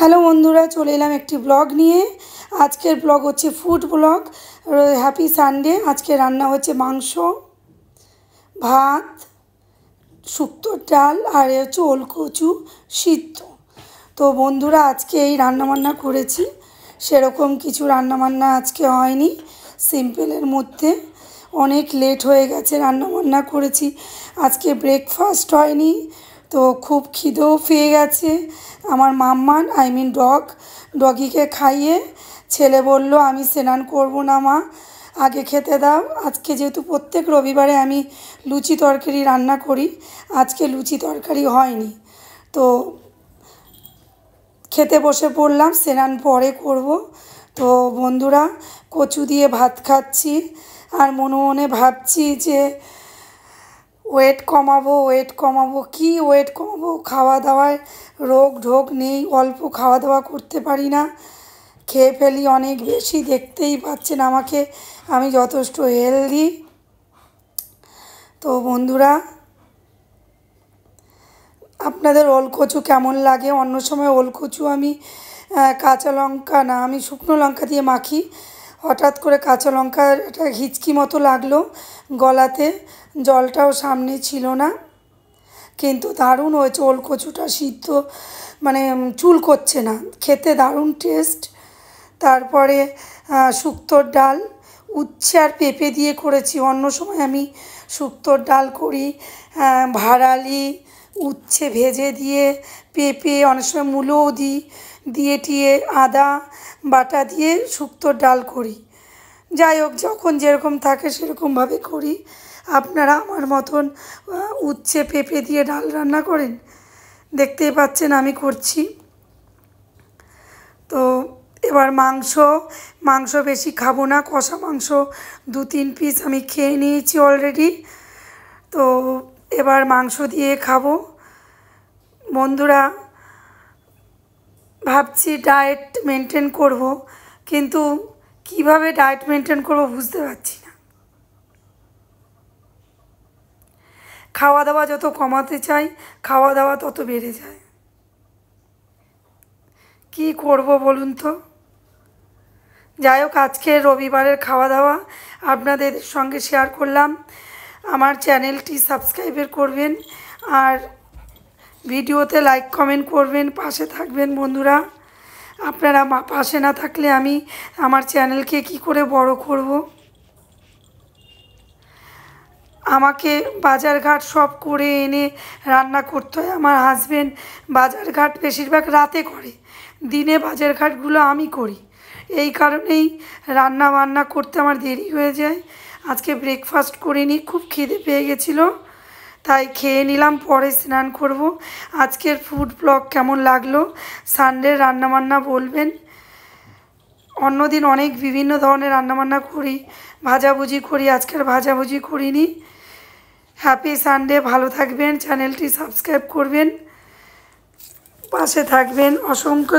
Hello বন্ধুরা, চলে এলাম একটি ব্লগ নিয়ে। আজকের ব্লগ হচ্ছে ফুড ব্লগ। Happy Sunday. আজকে রান্না হচ্ছে মাংস, ভাত, শুক্তোর ডাল আর হচ্ছে ওলকচু সিদ্ধ। তো বন্ধুরা, আজকে এই রান্নাবান্না করেছি। সেরকম কিছু রান্নাবান্না আজকে হয়নি, সিম্পলের মধ্যে। অনেক লেট হয়ে গেছে, রান্নাবান্না করেছি। আজকে ব্রেকফাস্ট হয়নি, তো খুব খিদেও পেয়ে গেছে। আমার মাম্মান ডগিকে খাইয়ে ছেলে বলল আমি স্নান করবো না মা, আগে খেতে দাও। আজকে যেহেতু প্রত্যেক রবিবারে আমি লুচি তরকারি রান্না করি, আজকে লুচি তরকারি হয়নি, তো খেতে বসে পড়লাম। স্নান পরে করব। তো বন্ধুরা, কচু দিয়ে ভাত খাচ্ছি আর মনে মনে ভাবছি যে ওয়েট কমাবো কি ওয়েট কমাবো? খাওয়া দাওয়ায় রোগ ঢোক নেই, অল্প খাওয়া দাওয়া করতে পারি না, খেয়ে ফেলি অনেক বেশি। দেখতেই পাচ্ছেন আমাকে, আমি যথেষ্ট হেলদি। তো বন্ধুরা, আপনাদের ওলকচু কেমন লাগে? অন্য সময় ওলকচু আমি কাঁচা লঙ্কা না, আমি শুকনো লঙ্কা দিয়ে মাখি। হঠাৎ করে কাঁচা লঙ্কার একটা হিচকি মতো লাগলো গলাতে, জলটাও সামনে ছিল না, কিন্তু দারুণ হয়েছে ওলকচুটা সিদ্ধ, মানে চুল করছে না, খেতে দারুণ টেস্ট। তারপরে শুক্তোর ডাল উচ্ছে আর পেঁপে দিয়ে করেছি। অন্য সময় আমি শুক্তোর ডাল করি ভাড়ালি, উচ্ছে ভেজে দিয়ে, পেঁপে, অনেক সময় মূলোও দিয়ে টিয়ে আদা বাটা দিয়ে শুক্তোর ডাল করি। যাই হোক, যখন যেরকম থাকে সেরকমভাবে করি। আপনারা আমার মতন উচ্ছে পেঁপে দিয়ে ডাল রান্না করেন? দেখতেই পাচ্ছেন আমি করছি। তো এবার মাংস বেশি খাবো না, কষা মাংস 2-3 পিস আমি খেয়ে নিয়েছি অলরেডি। তো এবার মাংস দিয়ে খাবো। বন্ধুরা, ভাবছি ডায়েট মেনটেন করব, কিন্তু কিভাবে ডায়েট মেনটেন করব বুঝতে পারছি না। খাওয়া দাওয়া যত কমাতে চাই, খাওয়া দাওয়া তত বেড়ে যায়। কি করব বলুন তো? যাই হোক, আজকে রবিবারের খাওয়া দাওয়া আপনাদের সঙ্গে শেয়ার করলাম। আমার চ্যানেলটি সাবস্ক্রাইব করবেন আর ভিডিওতে লাইক কমেন্ট করবেন, পাশে থাকবেন বন্ধুরা। আপনারা পাশে না থাকলে আমি আমার চ্যানেলকে কি করে বড় করব? আমাকে বাজারঘাট সব করে এনে রান্না করতে হয়। আমার হাজবেন্ড বাজারঘাট বেশিরভাগ রাতে করে, দিনে বাজারঘাটগুলো আমি করি। এই কারণেই রান্না বান্না করতে আমার দেরি হয়ে যায়। আজকে ব্রেকফাস্ট করিনি, খুব খিদে পেয়ে গেছিলো, তাই খেয়ে নিলাম, পরে স্নান করব। আজকের ফুড ব্লগ কেমন লাগলো? সানডের রান্নাবান্না বলবেন। অন্যদিন অনেক বিভিন্ন ধরনের রান্নাবান্না করি, ভাজাভুজি করি, আজকের ভাজাভুজি করিনি। হ্যাপি সানডে, ভালো থাকবেন, চ্যানেলটি সাবস্ক্রাইব করবেন, পাশে থাকবেন। অসংখ্য